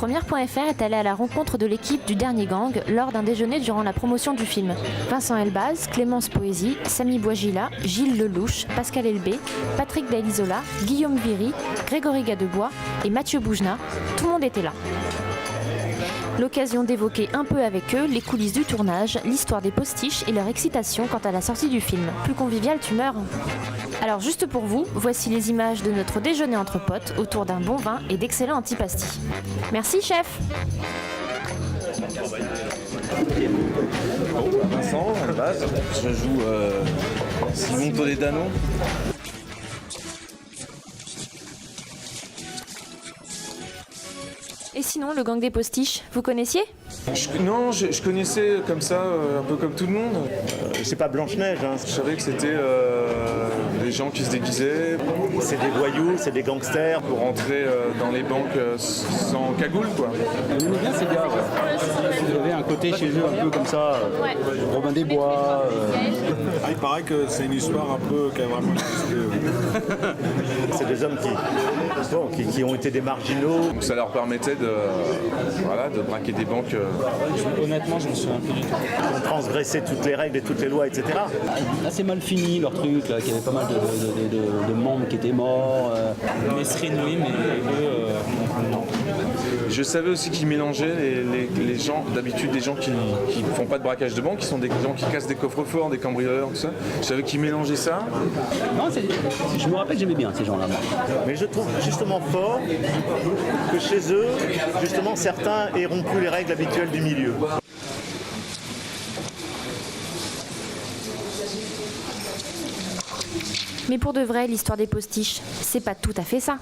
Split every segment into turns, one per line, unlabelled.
Première.fr est allé à la rencontre de l'équipe du Dernier Gang lors d'un déjeuner durant la promotion du film. Vincent Elbaz, Clémence Poésy, Samy Bouagila, Gilles Lelouch, Pascal Elbé, Patrick Delisola, Guillaume Viry, Grégory Gadebois et Mathieu Boujna, tout le monde était là. L'occasion d'évoquer un peu avec eux les coulisses du tournage, l'histoire des postiches et leur excitation quant à la sortie du film. Plus convivial, tu meurs. Alors juste pour vous, voici les images de notre déjeuner entre potes autour d'un bon vin et d'excellents antipastis. Merci chef.
Vincent, à la base, je joue Simon Toledano.
Et sinon, le gang des postiches, vous connaissiez ?
Non, je connaissais comme ça, un peu comme tout le monde.
C'est pas Blanche-Neige, hein.
Je savais que c'était des gens qui se déguisaient
C'est des voyous, c'est des gangsters.
pour rentrer dans les banques sans cagoule, quoi.
J'aimais bien ces gars, ouais. Ils avaient un côté chez eux un peu comme ça, Robin des Bois.
Il paraît que c'est une histoire un peu qui a vraiment existé.
C'est des hommes qui ont été des marginaux.
Donc ça leur permettait de braquer des banques.
Honnêtement, je me souviens plus du tout.
Qui ont transgressé toutes les règles et toutes les lois, etc.
Assez mal fini leur truc, là, qu'il y avait pas mal de membres qui étaient morts.
Mesrine, oui, mais eux, non.
Je savais aussi qu'ils mélangeaient les gens, d'habitude des gens qui ne font pas de braquage de banque, qui sont des gens qui cassent des coffres-forts, des cambrioleurs, tout ça. Je savais qu'ils mélangeaient ça.
Non, je me rappelle que j'aimais bien ces gens-là. Moi.
Mais je trouve justement fort que chez eux, justement, certains aient rompu les règles habituelles du milieu.
Mais pour de vrai, l'histoire des postiches, c'est pas tout à fait ça.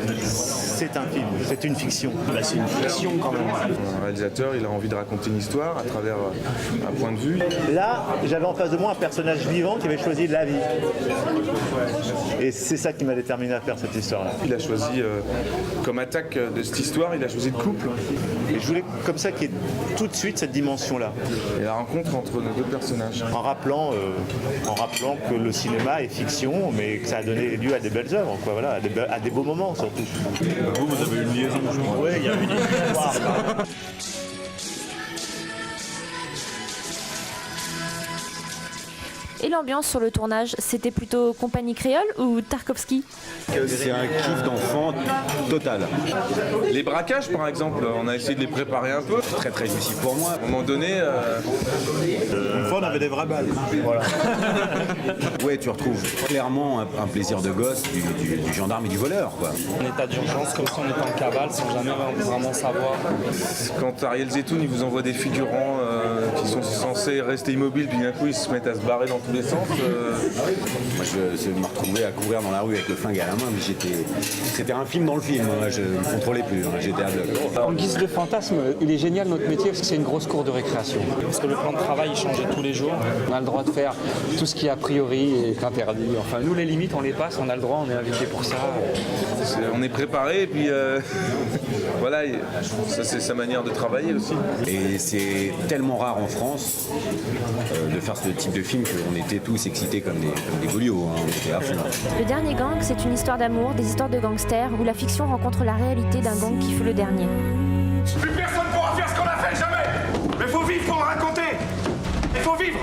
C'est un film, c'est une fiction.
C'est une fiction quand même.
Un réalisateur, il a envie de raconter une histoire à travers un point de vue.
Là, j'avais en face de moi un personnage vivant qui avait choisi la vie. Et c'est ça qui m'a déterminé à faire cette histoire-là.
Il a choisi, comme attaque de cette histoire, il a choisi le couple
Et je voulais comme ça qu'il y ait tout de suite cette dimension-là.
et la rencontre entre nos deux personnages.
En rappelant que le cinéma est fiction, mais que ça a donné lieu à des belles œuvres, quoi, voilà, à des beaux moments surtout.
Vous avez une liaison, je crois.
Oui, il y a une histoire.
Et l'ambiance sur le tournage, c'était plutôt Compagnie Créole ou Tarkovsky ?
C'est un kiff d'enfant total.
Les braquages, par exemple, on a essayé de les préparer un peu.
Très très jouissif pour moi.
À un moment donné,
Une fois, on avait des vraies balles. Voilà.
Ouais, tu retrouves clairement un plaisir de gosse du gendarme et du voleur, quoi.
En état d'urgence, comme si on était en cavale, sans jamais vraiment savoir.
quand Ariel Zetoun il vous envoie des figurants qui sont censés rester immobiles, puis d'un coup ils se mettent à se barrer dans tous les sens.
Moi, je me retrouvais à courir dans la rue avec le flingue à la main, mais c'était un film dans le film. Moi, je ne me contrôlais plus, hein, j'étais aveugle.
En guise de fantasme, il est génial notre métier parce que c'est une grosse cour de récréation.
Parce que le plan de travail, il changeait tous les jours.
On a le droit de faire tout ce qui a priori est interdit. Enfin, nous, les limites, on les passe, on a le droit, on est invité pour ça.
On est préparé et puis voilà, ça c'est sa manière de travailler aussi.
Et c'est tellement rare en France de faire ce type de film qu'on était tous excités comme des goliots, hein, on était à fond.
Le Dernier Gang, c'est une histoire d'amour, des histoires de gangsters, où la fiction rencontre la réalité d'un gang qui fut le dernier.
Plus personne pourra faire ce qu'on a fait, jamais. Mais faut vivre pour le raconter. Il faut vivre.